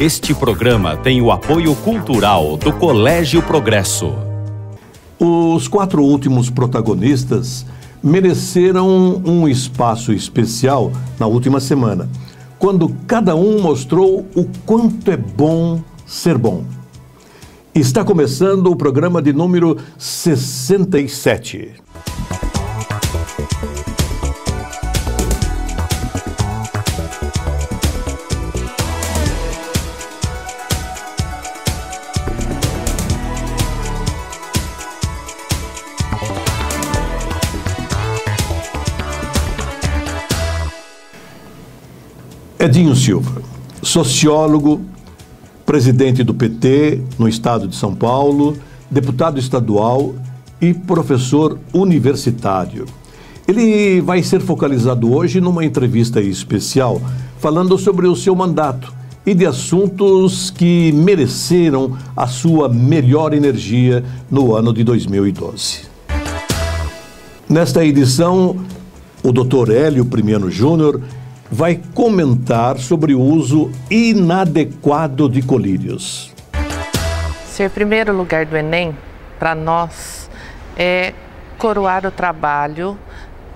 Este programa tem o apoio cultural do Colégio Progresso. Os 4 últimos protagonistas mereceram um espaço especial na última semana, quando cada um mostrou o quanto é bom ser bom. Está começando o programa de número 67. Edinho Silva, sociólogo, presidente do PT no estado de São Paulo, deputado estadual e professor universitário. Ele vai ser focalizado hoje numa entrevista especial, falando sobre o seu mandato e de assuntos que mereceram a sua melhor energia no ano de 2012. Nesta edição, o Dr. Hélio Primiano Júnior vai comentar sobre o uso inadequado de colírios. Ser primeiro lugar do Enem, para nós, é coroar o trabalho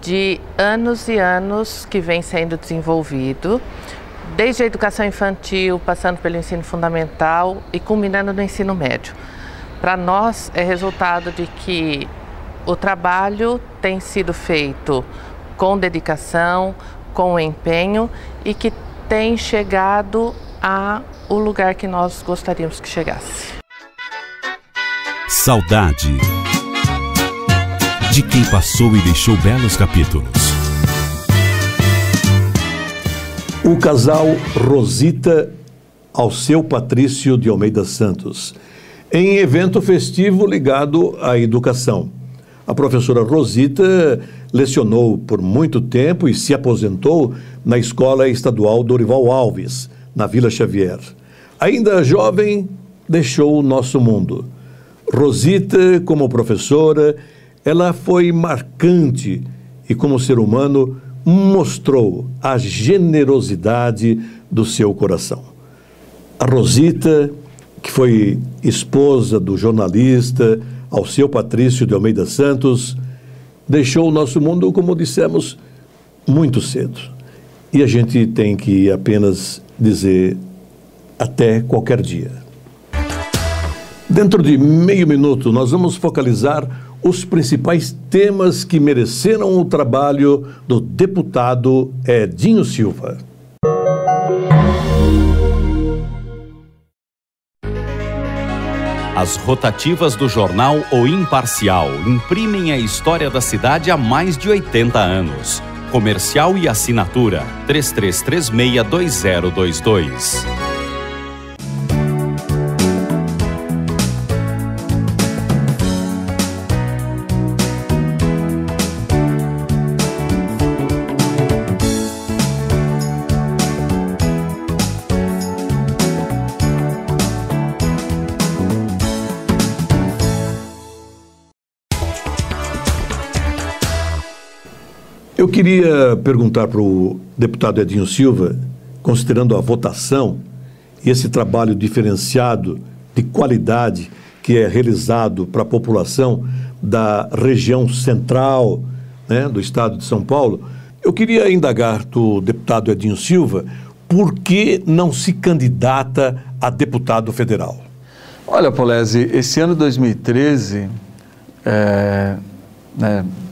de anos e anos que vem sendo desenvolvido, desde a educação infantil, passando pelo ensino fundamental e culminando no ensino médio. Para nós, é resultado de que o trabalho tem sido feito com dedicação, com empenho e que tem chegado ao lugar que nós gostaríamos que chegasse. Saudade de quem passou e deixou belos capítulos. O casal Rosita Alceu Patrício de Almeida Santos, em evento festivo ligado à educação. A professora Rosita lecionou por muito tempo e se aposentou na Escola Estadual Dorival Alves, na Vila Xavier. Ainda jovem, deixou o nosso mundo. Rosita, como professora, ela foi marcante e, como ser humano, mostrou a generosidade do seu coração. A Rosita, que foi esposa do jornalista Alceu Patrício de Almeida Santos, deixou o nosso mundo, como dissemos, muito cedo. E a gente tem que apenas dizer até qualquer dia. Dentro de meio minuto, nós vamos focalizar os principais temas que mereceram o trabalho do deputado Edinho Silva. As rotativas do jornal O Imparcial imprimem a história da cidade há mais de 80 anos. Comercial e assinatura 33362022. Eu queria perguntar para o deputado Edinho Silva, considerando a votação e esse trabalho diferenciado de qualidade que é realizado para a população da região central, né, do estado de São Paulo, eu queria indagar do deputado Edinho Silva por que não se candidata a deputado federal. Olha, Polese, esse ano de 2013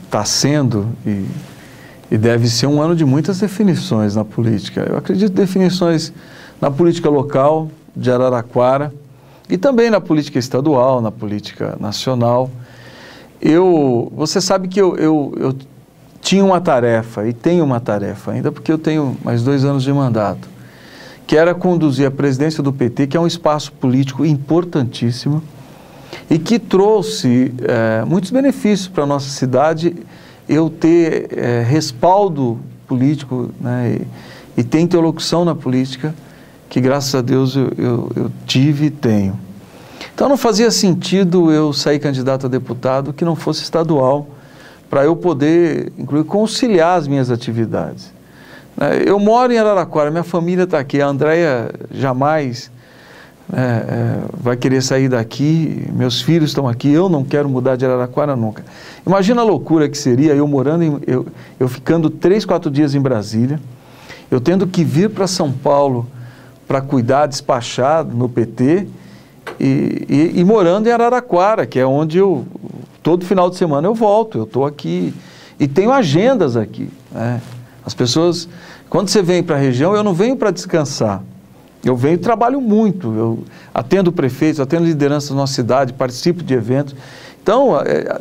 está sendo e deve ser um ano de muitas definições na política. Eu acredito em definições na política local de Araraquara e também na política estadual, na política nacional. Você sabe que eu tinha uma tarefa e tenho uma tarefa ainda, porque eu tenho mais 2 anos de mandato, que era conduzir a presidência do PT, que é um espaço político importantíssimo e que trouxe muitos benefícios para a nossa cidade. Eu ter respaldo político, né, e ter interlocução na política, que graças a Deus eu tive e tenho. Então não fazia sentido eu sair candidato a deputado que não fosse estadual, para eu poder, inclusive, conciliar as minhas atividades. Eu moro em Araraquara, minha família está aqui, a Andréia jamais vai querer sair daqui, meus filhos estão aqui, eu não quero mudar de Araraquara nunca. Imagina a loucura que seria eu morando, eu ficando 3, 4 dias em Brasília, eu tendo que vir para São Paulo para cuidar, despachar no PT, e morando em Araraquara, que é onde todo final de semana eu volto, eu estou aqui, e tenho agendas aqui, né? As pessoas, quando você vem para a região, eu não venho para descansar, eu venho e trabalho muito, eu atendo prefeitos, atendo lideranças na nossa cidade, participo de eventos. Então,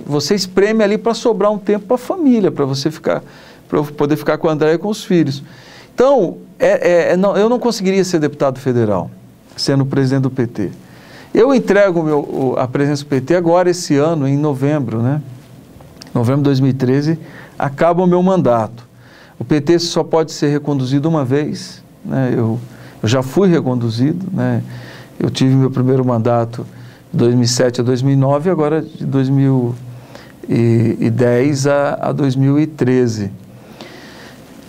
você espreme ali para sobrar um tempo para a família, para eu poder ficar com o André e com os filhos. Então, eu não conseguiria ser deputado federal, sendo presidente do PT. Eu entrego a presença do PT agora, esse ano, em novembro, né? Novembro de 2013, acaba o meu mandato. O PT só pode ser reconduzido uma vez, né? Eu já fui reconduzido, né? Eu tive meu primeiro mandato de 2007 a 2009, agora de 2010 a 2013.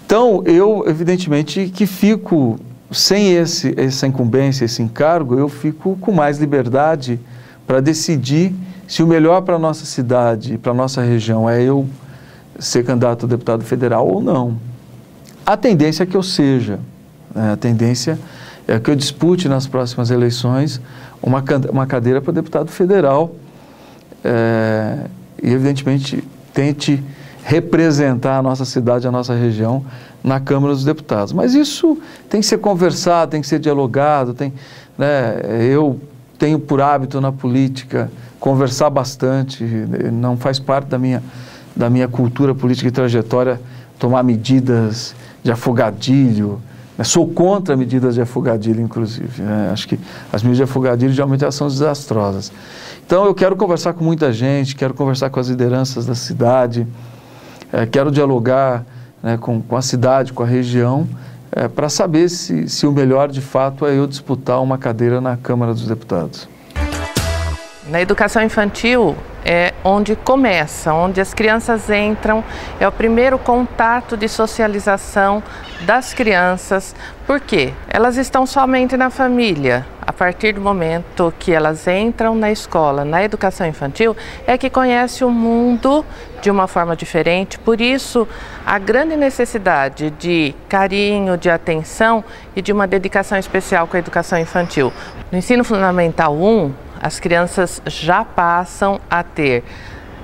Então, eu, evidentemente, que fico sem essa incumbência, esse encargo, eu fico com mais liberdade para decidir se o melhor para a nossa cidade, para a nossa região, é eu ser candidato a deputado federal ou não. A tendência é que eu seja, né? A tendência é que eu dispute nas próximas eleições uma cadeira para deputado federal e, evidentemente, tente representar a nossa cidade, a nossa região na Câmara dos Deputados. Mas isso tem que ser conversado, tem que ser dialogado, né? Eu tenho por hábito na política conversar bastante, não faz parte da minha cultura política e trajetória tomar medidas de afogadilho, né? Sou contra medidas de afogadilho, inclusive, né? Acho que as medidas de afogadilho geralmente são desastrosas. Então eu quero conversar com muita gente, quero conversar com as lideranças da cidade, quero dialogar, né, com a cidade, com a região, para saber se o melhor de fato é eu disputar uma cadeira na Câmara dos Deputados. Na educação infantil é onde começa, onde as crianças entram, é o primeiro contato de socialização das crianças. Por quê? Elas estão somente na família. A partir do momento que elas entram na escola, na educação infantil, é que conhece o mundo de uma forma diferente. Por isso, a grande necessidade de carinho, de atenção e de uma dedicação especial com a educação infantil. No ensino fundamental 1, as crianças já passam a ter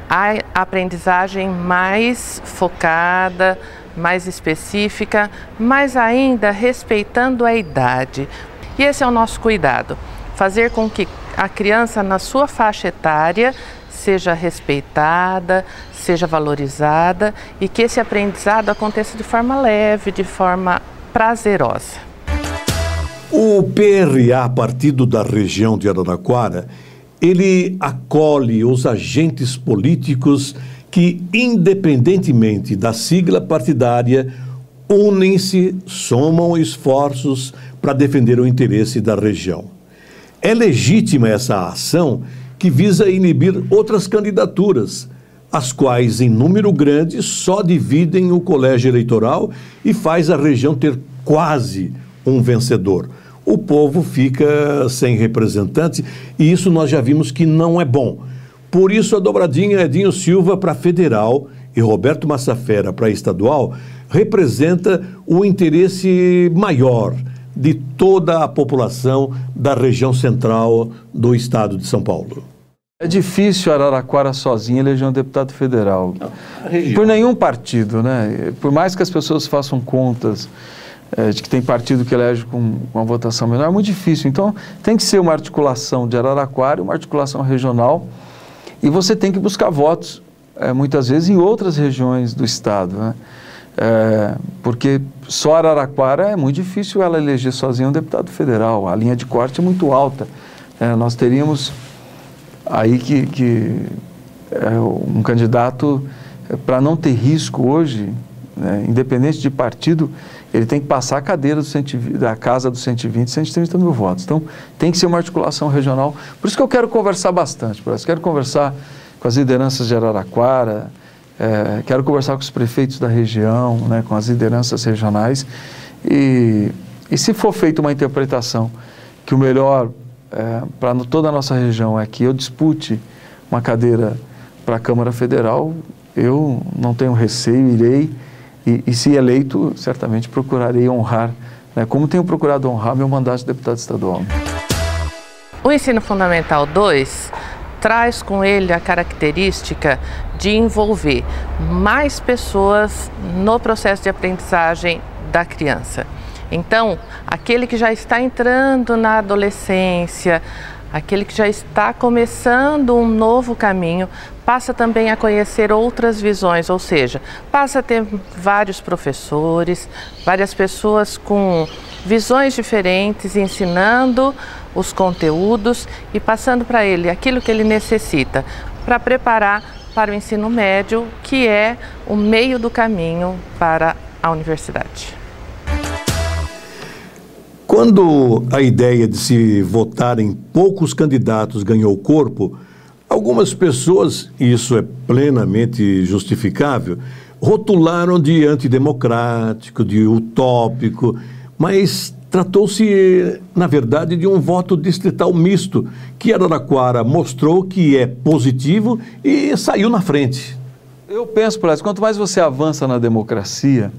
a aprendizagem mais focada, mais específica, mas ainda respeitando a idade. E esse é o nosso cuidado, fazer com que a criança na sua faixa etária seja respeitada, seja valorizada e que esse aprendizado aconteça de forma leve, de forma prazerosa. O PRA, partido da região de Araraquara, ele acolhe os agentes políticos que, independentemente da sigla partidária, unem-se, somam esforços para defender o interesse da região. É legítima essa ação que visa inibir outras candidaturas, as quais, em número grande, só dividem o colégio eleitoral e faz a região ter quase um vencedor. O povo fica sem representante e isso nós já vimos que não é bom. Por isso a dobradinha Edinho Silva para federal e Roberto Massafera para estadual representa o interesse maior de toda a população da região central do estado de São Paulo. É difícil Araraquara sozinha eleger um deputado federal, por nenhum partido, né? Por mais que as pessoas façam contas de que tem partido que elege com uma votação menor, é muito difícil. Então, tem que ser uma articulação de Araraquara, uma articulação regional, e você tem que buscar votos, muitas vezes, em outras regiões do estado, né? Porque só Araraquara é muito difícil ela eleger sozinha um deputado federal, a linha de corte é muito alta. Nós teríamos aí um candidato, para não ter risco hoje, né, independente de partido, ele tem que passar a cadeira da casa dos 120, 130 mil votos. Então, tem que ser uma articulação regional. Por isso que eu quero conversar bastante, quero conversar com as lideranças de Araraquara, quero conversar com os prefeitos da região, né, com as lideranças regionais, e se for feita uma interpretação que o melhor para toda a nossa região é que eu dispute uma cadeira para a Câmara Federal, eu não tenho receio, irei, e se eleito, certamente procurarei honrar, né, como tenho procurado honrar meu mandato de deputado estadual. O Ensino Fundamental 2 traz com ele a característica de envolver mais pessoas no processo de aprendizagem da criança. Então, aquele que já está entrando na adolescência, aquele que já está começando um novo caminho, passa também a conhecer outras visões, ou seja, passa a ter vários professores, várias pessoas com visões diferentes, ensinando os conteúdos e passando para ele aquilo que ele necessita para preparar para o ensino médio, que é o meio do caminho para a universidade. Quando a ideia de se votar em poucos candidatos ganhou corpo, algumas pessoas, e isso é plenamente justificável, rotularam de antidemocrático, de utópico, mas tratou-se, na verdade, de um voto distrital misto, que Araraquara mostrou que é positivo e saiu na frente. Eu penso, Polésio, quanto mais você avança na democracia,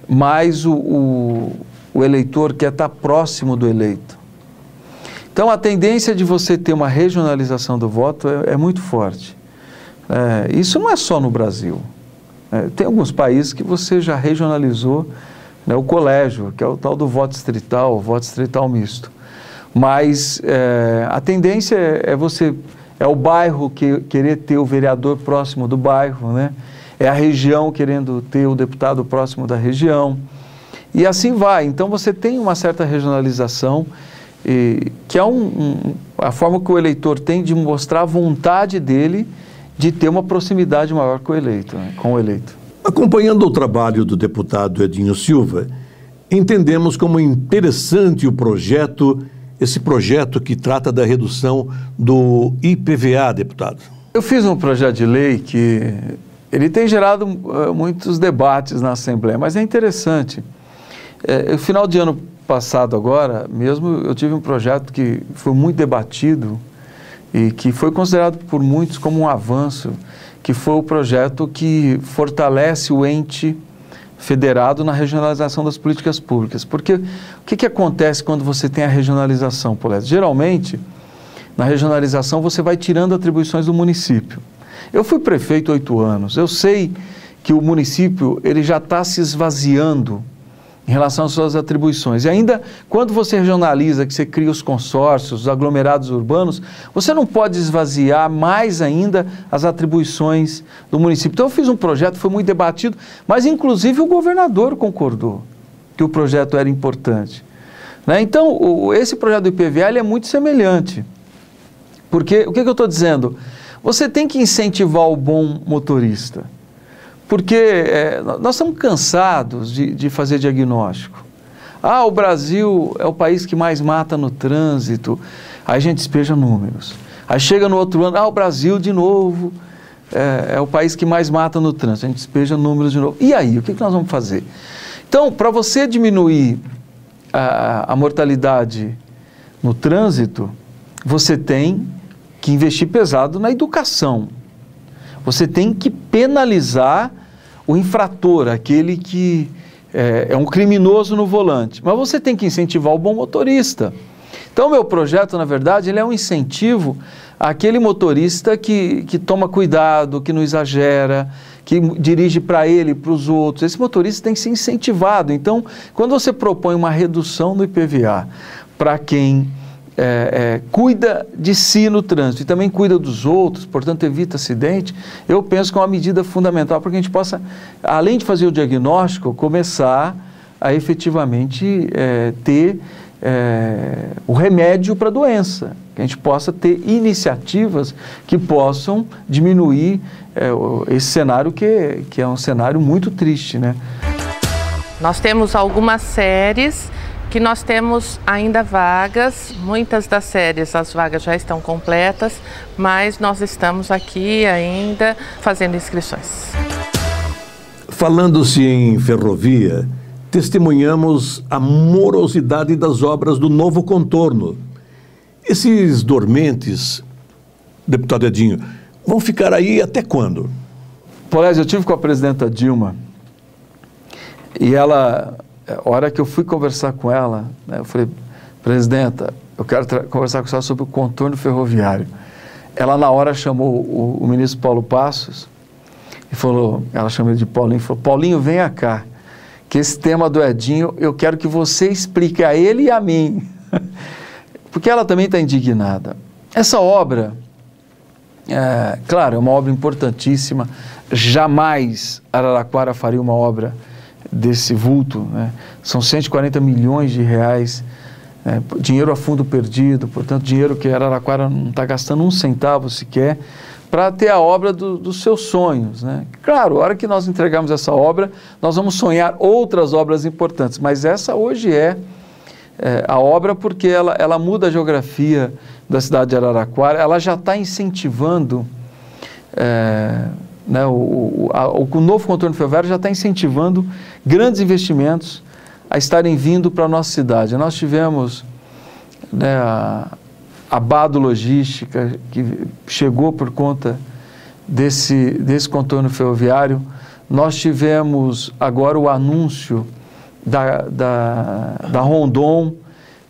mais o eleitor quer estar próximo do eleito. Então, a tendência de você ter uma regionalização do voto é muito forte. Isso não é só no Brasil. Tem alguns países que você já regionalizou, né, o colégio, que é o tal do voto distrital misto. Mas a tendência é o bairro querer ter o vereador próximo do bairro, né? É a região querendo ter o deputado próximo da região. E assim vai. Então você tem uma certa regionalização, que é a forma que o eleitor tem de mostrar a vontade dele de ter uma proximidade maior com o eleito, né? Acompanhando o trabalho do deputado Edinho Silva, entendemos como interessante esse projeto que trata da redução do IPVA, deputado. Eu fiz um projeto de lei que ele tem gerado muitos debates na Assembleia, mas é interessante. No final de ano passado agora, mesmo, eu tive um projeto que foi muito debatido e que foi considerado por muitos como um avanço, que foi o projeto que fortalece o ente federado na regionalização das políticas públicas. Porque o que acontece quando você tem a regionalização, Polésio? Geralmente, na regionalização, você vai tirando atribuições do município. Eu fui prefeito 8 anos, eu sei que o município ele já está se esvaziando em relação às suas atribuições. E ainda, quando você regionaliza, que você cria os consórcios, os aglomerados urbanos, você não pode esvaziar mais ainda as atribuições do município. Então eu fiz um projeto, foi muito debatido, mas inclusive o governador concordou que o projeto era importante. Né? Então, esse projeto do IPVA ele é muito semelhante. Porque, o que eu estou dizendo? Você tem que incentivar o bom motorista. Porque nós estamos cansados de fazer diagnóstico. O Brasil é o país que mais mata no trânsito. Aí a gente despeja números. Aí chega no outro ano, o Brasil de novo é o país que mais mata no trânsito. A gente despeja números de novo. E aí, o que nós vamos fazer? Então, para você diminuir a mortalidade no trânsito, você tem que investir pesado na educação. Você tem que penalizar o infrator, aquele que é um criminoso no volante. Mas você tem que incentivar o bom motorista. Então, o meu projeto, na verdade, ele é um incentivo àquele motorista que toma cuidado, que não exagera, que dirige para ele e para os outros. Esse motorista tem que ser incentivado. Então, quando você propõe uma redução do IPVA para quem cuida de si no trânsito e também cuida dos outros, portanto evita acidente, eu penso que é uma medida fundamental para que a gente possa, além de fazer o diagnóstico, começar a efetivamente ter o remédio para a doença, que a gente possa ter iniciativas que possam diminuir esse cenário que é um cenário muito triste, né? Nós temos algumas séries que nós temos ainda vagas, muitas das séries as vagas já estão completas, mas nós estamos aqui ainda fazendo inscrições. Falando-se em ferrovia, testemunhamos a morosidade das obras do novo contorno. Esses dormentes, deputado Edinho, vão ficar aí até quando? Polésio, eu tive com a presidenta Dilma e ela, a hora que eu fui conversar com ela, né, eu falei, presidenta, eu quero conversar com a senhora sobre o contorno ferroviário. Ela na hora chamou o ministro Paulo Passos e falou, ela chamou ele de Paulinho, falou, Paulinho, venha cá, que esse tema do Edinho eu quero que você explique a ele e a mim. Porque ela também está indignada. Essa obra, claro, é uma obra importantíssima, jamais Araraquara faria uma obra desse vulto, né? São 140 milhões de reais, dinheiro a fundo perdido, portanto, dinheiro que Araraquara não está gastando um centavo sequer, para ter a obra dos seus sonhos, né? Claro, a hora que nós entregarmos essa obra, nós vamos sonhar outras obras importantes, mas essa hoje é a obra porque ela muda a geografia da cidade de Araraquara, ela já está incentivando, né, o novo contorno ferroviário já está incentivando grandes investimentos a estarem vindo para a nossa cidade. Nós tivemos, né, a Bado Logística, que chegou por conta desse contorno ferroviário. Nós tivemos agora o anúncio da Rondon,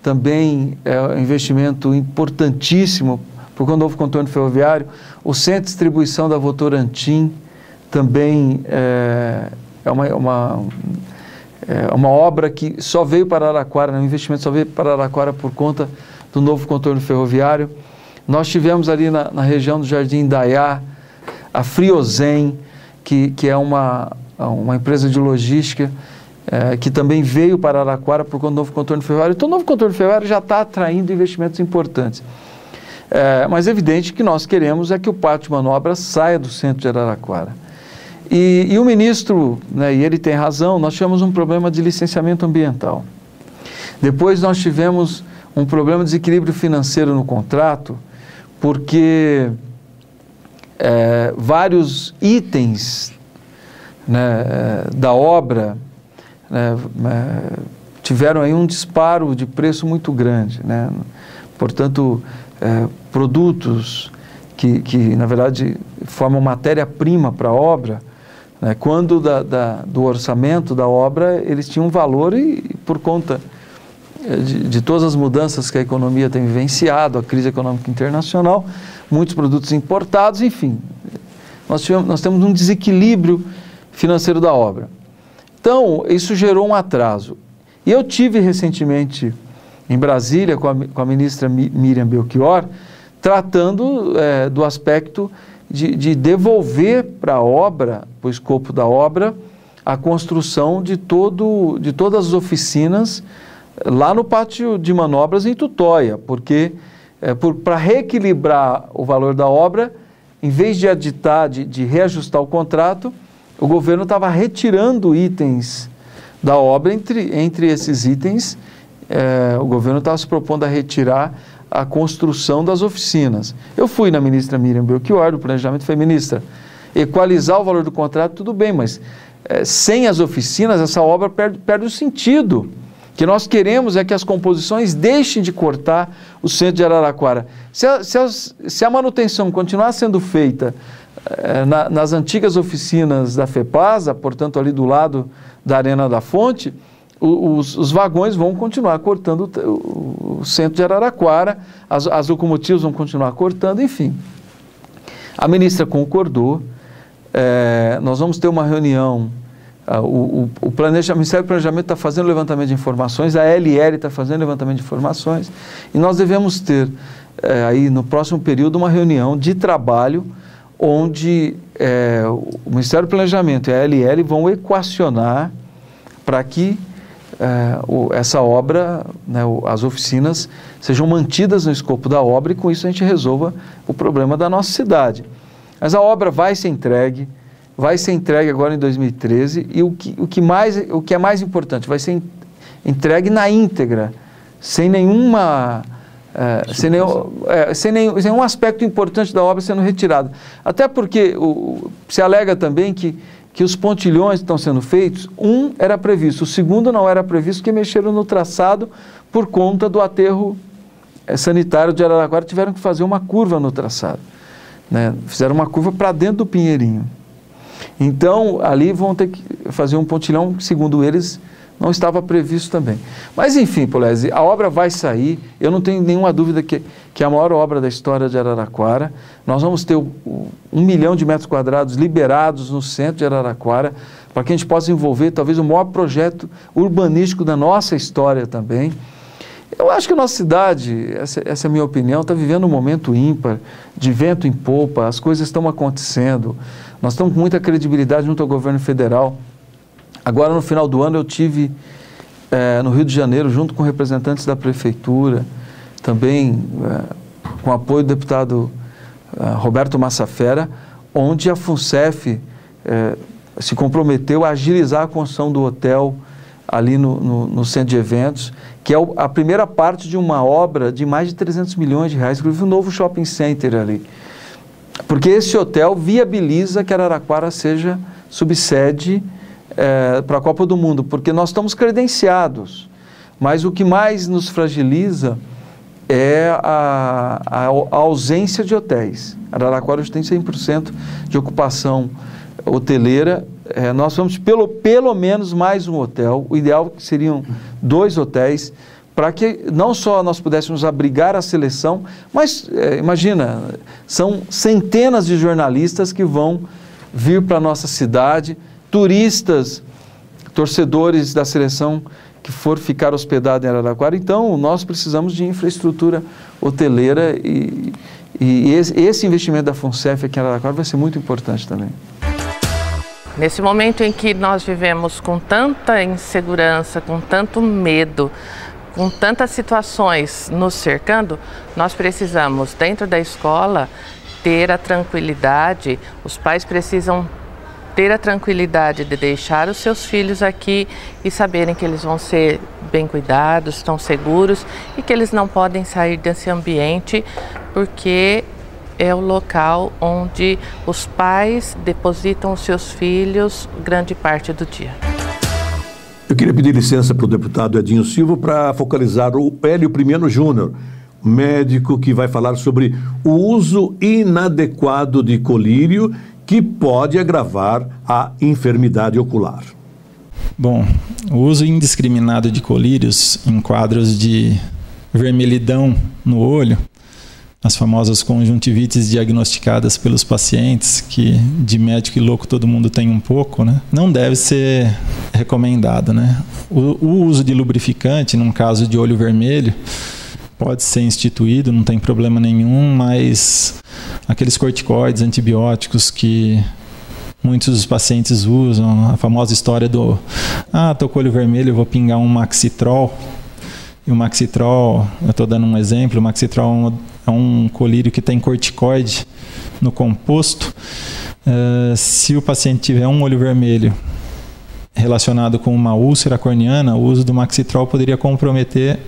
também é um investimento importantíssimo por conta do novo contorno ferroviário. O centro de distribuição da Votorantim também é uma obra que só veio para Araraquara, né? O investimento só veio para Araraquara por conta do novo contorno ferroviário. Nós tivemos ali na região do Jardim Indaiá a Friozen, que é uma empresa de logística que também veio para Araraquara por conta do novo contorno ferroviário. Então o novo contorno ferroviário já está atraindo investimentos importantes. Mas é evidente que nós queremos que o pátio de manobra saia do centro de Araraquara. E o ministro, né, e ele tem razão, nós tivemos um problema de licenciamento ambiental. Depois nós tivemos um problema de desequilíbrio financeiro no contrato, porque vários itens, né, da obra, né, tiveram aí um disparo de preço muito grande, né? Portanto, produtos que na verdade formam matéria-prima para a obra, né, quando do orçamento da obra eles tinham um valor e por conta de todas as mudanças que a economia tem vivenciado, a crise econômica internacional, muitos produtos importados, enfim, nós temos um desequilíbrio financeiro da obra. Então, isso gerou um atraso. E eu tive recentemente em Brasília com a ministra Miriam Belchior, tratando do aspecto de devolver para a obra, para o escopo da obra, a construção de todas as oficinas lá no pátio de manobras em Tutóia, porque para reequilibrar o valor da obra, em vez de aditar, de reajustar o contrato, o governo estava retirando itens da obra. Entre esses itens, o governo estava se propondo a retirar a construção das oficinas. Eu fui na ministra Miriam Belchior, do Planejamento, e falei, ministra, equalizar o valor do contrato, tudo bem, mas sem as oficinas, essa obra perde o sentido. O que nós queremos é que as composições deixem de cortar o centro de Araraquara. Se a manutenção continuar sendo feita nas antigas oficinas da FEPASA, portanto ali do lado da Arena da Fonte, os vagões vão continuar cortando o centro de Araraquara, as locomotivas vão continuar cortando, enfim. A ministra concordou, nós vamos ter uma reunião, o Ministério do Planejamento está fazendo levantamento de informações, a LL está fazendo levantamento de informações, e nós devemos ter aí no próximo período uma reunião de trabalho onde o Ministério do Planejamento e a LL vão equacionar para que essa obra, né, as oficinas, sejam mantidas no escopo da obra e com isso a gente resolva o problema da nossa cidade. Mas a obra vai ser entregue agora em 2013 e o que é mais importante, vai ser entregue na íntegra, sem nenhum aspecto importante da obra sendo retirado. Até porque se alega também que os pontilhões que estão sendo feitos, um era previsto, o segundo não era previsto, porque mexeram no traçado por conta do aterro sanitários de Araraquara tiveram que fazer uma curva no traçado, né? Fizeram uma curva para dentro do Pinheirinho. Então, ali vão ter que fazer um pontilhão, segundo eles, não estava previsto também. Mas, enfim, Polese, a obra vai sair. Eu não tenho nenhuma dúvida que é a maior obra da história de Araraquara. Nós vamos ter 1 milhão de metros quadrados liberados no centro de Araraquara, para que a gente possa envolver talvez o maior projeto urbanístico da nossa história também. Eu acho que a nossa cidade, essa é a minha opinião, está vivendo um momento ímpar, de vento em popa, as coisas estão acontecendo. Nós estamos com muita credibilidade junto ao governo federal. Agora, no final do ano, eu tive no Rio de Janeiro, junto com representantes da prefeitura, também com apoio do deputado Roberto Massafera, onde a FUNCEF se comprometeu a agilizar a construção do hotel ali no centro de eventos, que é a primeira parte de uma obra de mais de 300 milhões de reais, inclusive um novo shopping center ali. Porque esse hotel viabiliza que Araraquara seja subsede para a Copa do Mundo, porque nós estamos credenciados, mas o que mais nos fragiliza é a ausência de hotéis. Araraquara hoje tem 100% de ocupação hoteleira. Nós vamos pelo menos mais um hotel, o ideal seriam 2 hotéis, para que não só nós pudéssemos abrigar a seleção, mas imagina, são centenas de jornalistas que vão vir para a nossa cidade, turistas, torcedores da seleção que for ficar hospedado em Araraquara. Então, nós precisamos de infraestrutura hoteleira e esse investimento da FUNCEF aqui em Araraquara vai ser muito importante também. Nesse momento em que nós vivemos com tanta insegurança, com tanto medo, com tantas situações nos cercando, nós precisamos, dentro da escola, ter a tranquilidade, os pais precisam ter a tranquilidade de deixar os seus filhos aqui e saberem que eles vão ser bem cuidados, estão seguros e que eles não podem sair desse ambiente porque é o local onde os pais depositam os seus filhos grande parte do dia. Eu queria pedir licença para o deputado Edinho Silva para focalizar o Hélio Primiano Júnior, médico que vai falar sobre o uso inadequado de colírio que pode agravar a enfermidade ocular. Bom, o uso indiscriminado de colírios em quadros de vermelhidão no olho, as famosas conjuntivites diagnosticadas pelos pacientes, que de médico e louco todo mundo tem um pouco, né? Não deve ser recomendado, né? O uso de lubrificante, num caso de olho vermelho, pode ser instituído, não tem problema nenhum, mas aqueles corticoides, antibióticos que muitos dos pacientes usam, a famosa história do tô com olho vermelho, eu vou pingar um Maxitrol. E o Maxitrol, eu estou dando um exemplo, o Maxitrol é um colírio que tem corticoide no composto. Se o paciente tiver um olho vermelho relacionado com uma úlcera corneana, o uso do Maxitrol poderia comprometer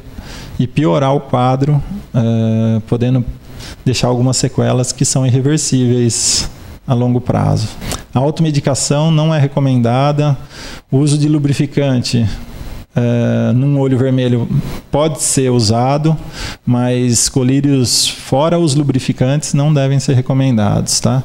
e piorar o quadro, podendo deixar algumas sequelas que são irreversíveis a longo prazo. A automedicação não é recomendada. O uso de lubrificante num olho vermelho pode ser usado, mas colírios fora os lubrificantes não devem ser recomendados, tá?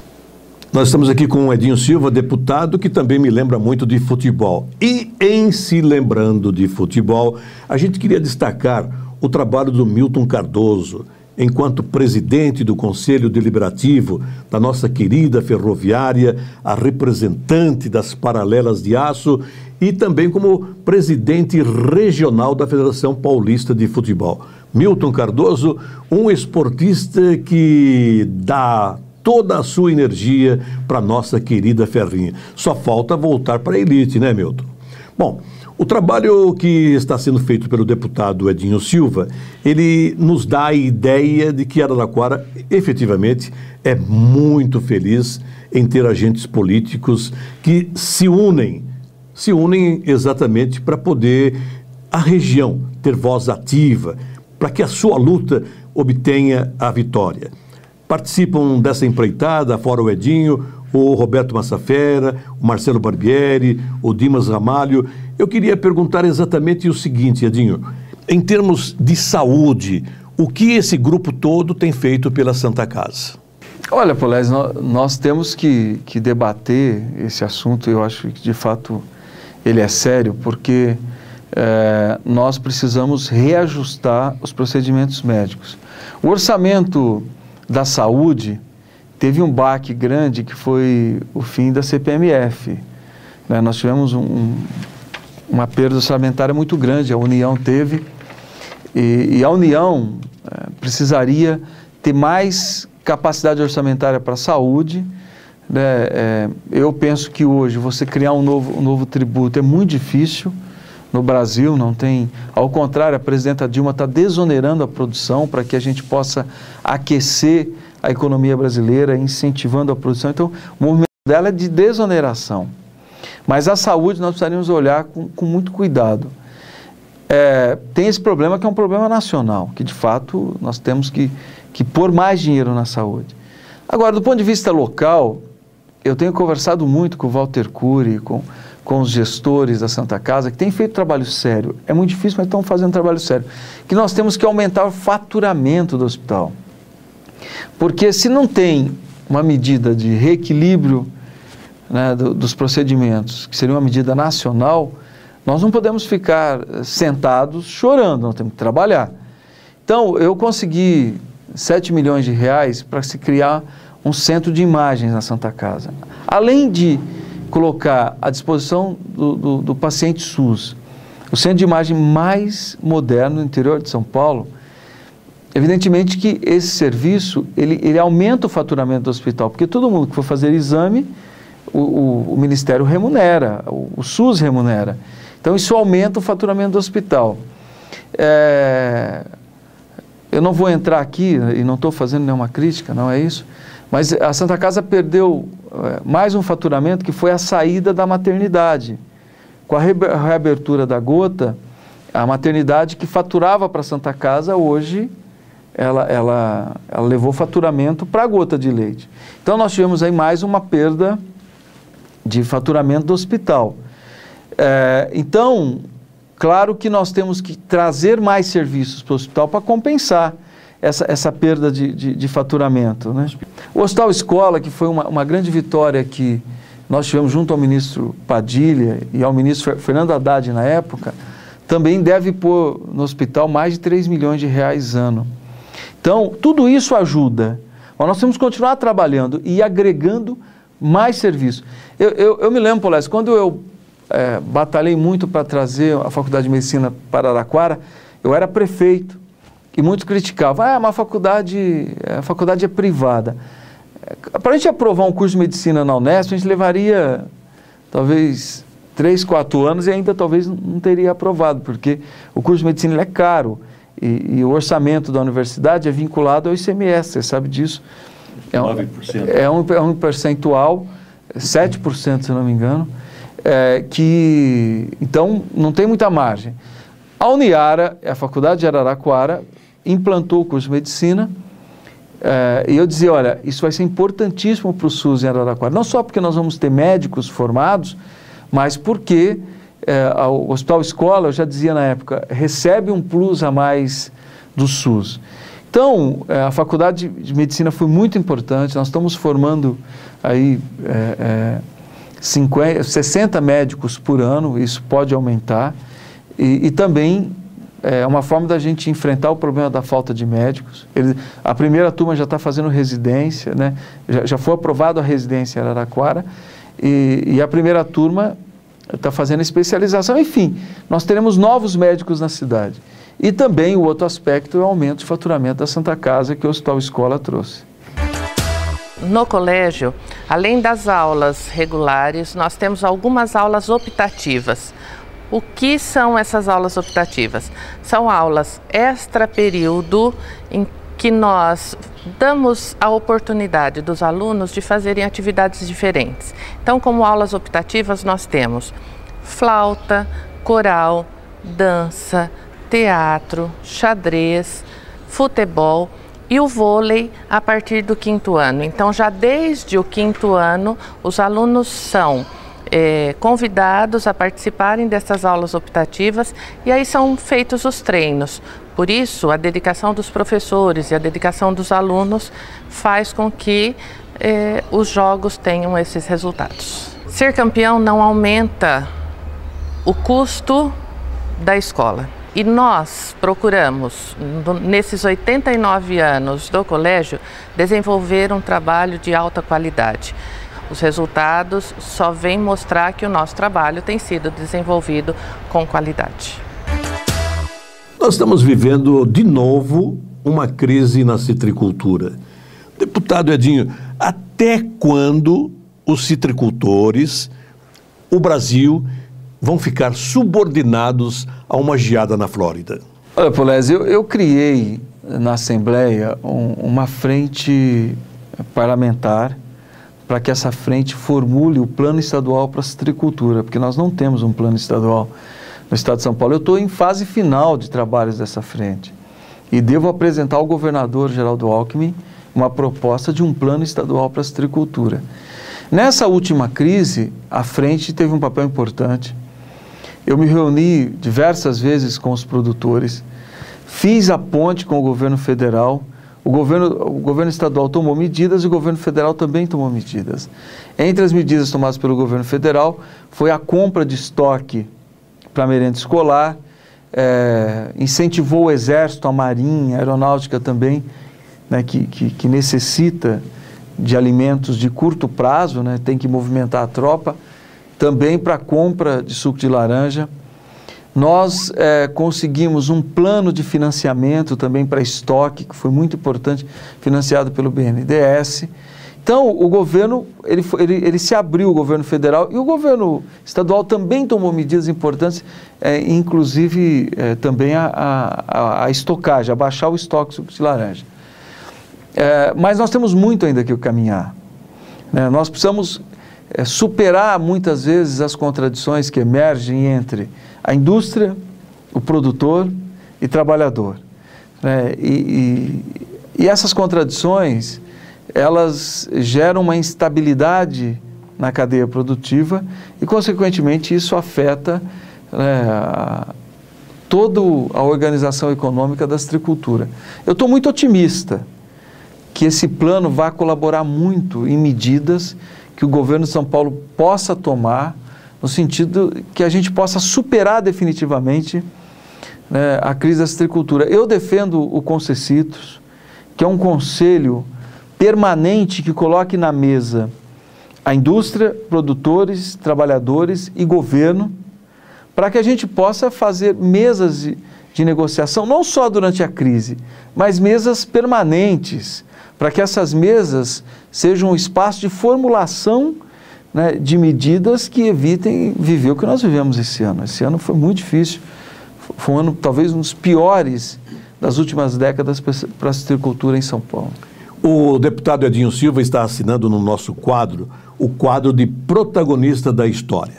Nós estamos aqui com o Edinho Silva, deputado, que também me lembra muito de futebol. E em se lembrando de futebol, a gente queria destacar o trabalho do Milton Cardoso, enquanto presidente do Conselho Deliberativo da nossa querida ferroviária, a representante das Paralelas de Aço e também como presidente regional da Federação Paulista de Futebol. Milton Cardoso, um esportista que dá toda a sua energia para a nossa querida Ferrinha. Só falta voltar para a elite, né, Milton? Bom, o trabalho que está sendo feito pelo deputado Edinho Silva, ele nos dá a ideia de que Araraquara efetivamente é muito feliz em ter agentes políticos que se unem exatamente para poder a região ter voz ativa, para que a sua luta obtenha a vitória. Participam dessa empreitada, fora o Edinho, o Roberto Massafera, o Marcelo Barbieri, o Dimas Ramalho. Eu queria perguntar exatamente o seguinte, Edinho, em termos de saúde, O que esse grupo todo tem feito pela Santa Casa? Olha, Polese, nós temos que debater esse assunto. Eu acho que, de fato, ele é sério, porque nós precisamos reajustar os procedimentos médicos. O orçamento da saúde teve um baque grande, que foi o fim da CPMF. Né? Nós tivemos uma perda orçamentária muito grande, a União teve, e a União precisaria ter mais capacidade orçamentária para a saúde. Né? Eu penso que hoje você criar um novo tributo é muito difícil. No Brasil não tem, ao contrário, a presidenta Dilma está desonerando a produção para que a gente possa aquecer a economia brasileira, incentivando a produção. Então, o movimento dela é de desoneração. Mas a saúde nós precisaríamos olhar com muito cuidado. Tem esse problema que é um problema nacional, que de fato nós temos que pôr mais dinheiro na saúde. Agora, do ponto de vista local, eu tenho conversado muito com o Walter Cury, com os gestores da Santa Casa, que têm feito trabalho sério. É muito difícil, mas estão fazendo trabalho sério. Que nós temos que aumentar o faturamento do hospital. Porque se não tem uma medida de reequilíbrio, né, dos procedimentos, que seria uma medida nacional, nós não podemos ficar sentados chorando, nós temos que trabalhar. Então, eu consegui 7 milhões de reais para se criar um centro de imagens na Santa Casa. Além de colocar à disposição do paciente SUS o centro de imagem mais moderno no interior de São Paulo, evidentemente que esse serviço, ele aumenta o faturamento do hospital, porque todo mundo que for fazer exame, o Ministério remunera, o SUS remunera. Então, isso aumenta o faturamento do hospital. Eu não vou entrar aqui, e não estou fazendo nenhuma crítica, não é isso, mas a Santa Casa perdeu mais um faturamento, que foi a saída da maternidade. Com a reabertura da Gota, a maternidade que faturava para a Santa Casa, hoje, ela levou faturamento para a Gota de Leite. Então, nós tivemos aí mais uma perda de faturamento do hospital. Então, claro que nós temos que trazer mais serviços para o hospital para compensar essa perda de faturamento. Né? O Hospital Escola, que foi uma grande vitória que nós tivemos junto ao ministro Padilha e ao ministro Fernando Haddad na época, também deve pôr no hospital mais de 3 milhões de reais ano. Então, tudo isso ajuda. Mas nós temos que continuar trabalhando e agregando mais serviços. Eu me lembro, Polese, quando eu batalhei muito para trazer a Faculdade de Medicina para Araraquara, eu era prefeito e muitos criticavam, mas a faculdade é privada. Para a gente aprovar um curso de medicina na Unesp, a gente levaria talvez 3, 4 anos e ainda talvez não teria aprovado, porque o curso de medicina ele é caro e o orçamento da universidade é vinculado ao ICMS, você sabe disso. 9%. É um percentual, 7%, se não me engano, então não tem muita margem. A Uniara, a Faculdade de Araraquara, implantou o curso de medicina, e eu dizia, olha, isso vai ser importantíssimo para o SUS em Araraquara, não só porque nós vamos ter médicos formados, mas porque o Hospital Escola, eu já dizia na época, recebe um plus a mais do SUS. Então, a Faculdade de Medicina foi muito importante, nós estamos formando aí 60 médicos por ano, isso pode aumentar, e também é uma forma da gente enfrentar o problema da falta de médicos. A primeira turma já está fazendo residência, né? Já foi aprovada a residência em Araraquara, e a primeira turma está fazendo especialização. Enfim, nós teremos novos médicos na cidade. E também o outro aspecto é o aumento de faturamento da Santa Casa que o Hospital Escola trouxe. No colégio, além das aulas regulares, nós temos algumas aulas optativas. O que são essas aulas optativas? São aulas extra-período em que nós damos a oportunidade dos alunos de fazerem atividades diferentes. Então, como aulas optativas, nós temos flauta, coral, dança, teatro, xadrez, futebol e o vôlei a partir do 5º ano. Então, já desde o 5º ano, os alunos são convidados a participarem dessas aulas optativas e aí são feitos os treinos. Por isso, a dedicação dos professores e a dedicação dos alunos faz com que os jogos tenham esses resultados. Ser campeão não aumenta o custo da escola. E nós procuramos, nesses 89 anos do colégio, desenvolver um trabalho de alta qualidade. Os resultados só vêm mostrar que o nosso trabalho tem sido desenvolvido com qualidade. Nós estamos vivendo de novo uma crise na citricultura. Deputado Edinho, até quando os citricultores, o Brasil, vão ficar subordinados a uma geada na Flórida? Olha, Polese, eu criei na Assembleia uma frente parlamentar para que essa frente formule o plano estadual para a citricultura, porque nós não temos um plano estadual no estado de São Paulo. Eu estou em fase final de trabalhos dessa frente e devo apresentar ao governador Geraldo Alckmin uma proposta de um plano estadual para a citricultura. Nessa última crise, a frente teve um papel importante. Eu me reuni diversas vezes com os produtores, fiz a ponte com o governo federal, o governo estadual tomou medidas e o governo federal também tomou medidas. Entre as medidas tomadas pelo governo federal foi a compra de estoque para a merenda escolar, incentivou o Exército, a Marinha, a Aeronáutica também, né, que necessita de alimentos de curto prazo, né, tem que movimentar a tropa, também para a compra de suco de laranja. Nós conseguimos um plano de financiamento também para estoque, que foi muito importante, financiado pelo BNDES. Então, o governo, ele se abriu, o governo federal, e o governo estadual também tomou medidas importantes, inclusive também a estocagem, a baixar o estoque de suco de laranja. Mas nós temos muito ainda que caminhar, né? Nós precisamos superar muitas vezes as contradições que emergem entre a indústria, o produtor e trabalhador, né? E essas contradições, elas geram uma instabilidade na cadeia produtiva e, consequentemente, isso afeta, né, toda a organização econômica da citricultura. Eu estou muito otimista que esse plano vai colaborar muito em medidas que o governo de São Paulo possa tomar, no sentido que a gente possa superar definitivamente, né, a crise da citricultura. Eu defendo o Concessitos, que é um conselho permanente que coloque na mesa a indústria, produtores, trabalhadores e governo, para que a gente possa fazer mesas de negociação, não só durante a crise, mas mesas permanentes, para que essas mesas sejam um espaço de formulação, né, de medidas que evitem viver o que nós vivemos esse ano. Esse ano foi muito difícil, foi um ano talvez um dos piores das últimas décadas para a citricultura em São Paulo. O deputado Edinho Silva está assinando no nosso quadro, o quadro de protagonista da história.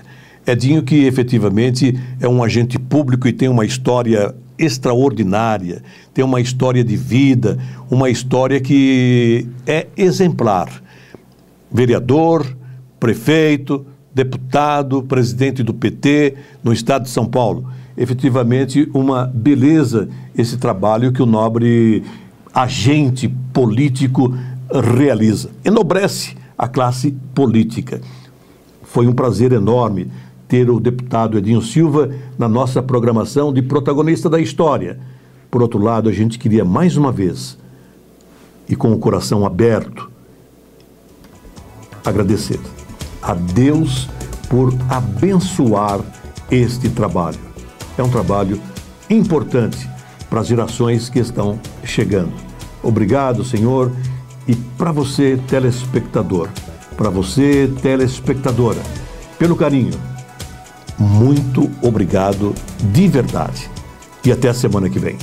Edinho, que efetivamente é um agente público e tem uma história extraordinária, tem uma história de vida, uma história que é exemplar. Vereador, prefeito, deputado, presidente do PT no estado de São Paulo. Efetivamente uma beleza esse trabalho que o nobre agente político realiza. Enobrece a classe política. Foi um prazer enorme ter o deputado Edinho Silva na nossa programação de protagonista da história. Por outro lado, a gente queria mais uma vez, e com o coração aberto, agradecer a Deus por abençoar este trabalho. É um trabalho importante para as gerações que estão chegando. Obrigado, Senhor, e para você, telespectador, para você, telespectadora, pelo carinho. Muito obrigado de verdade. E até a semana que vem.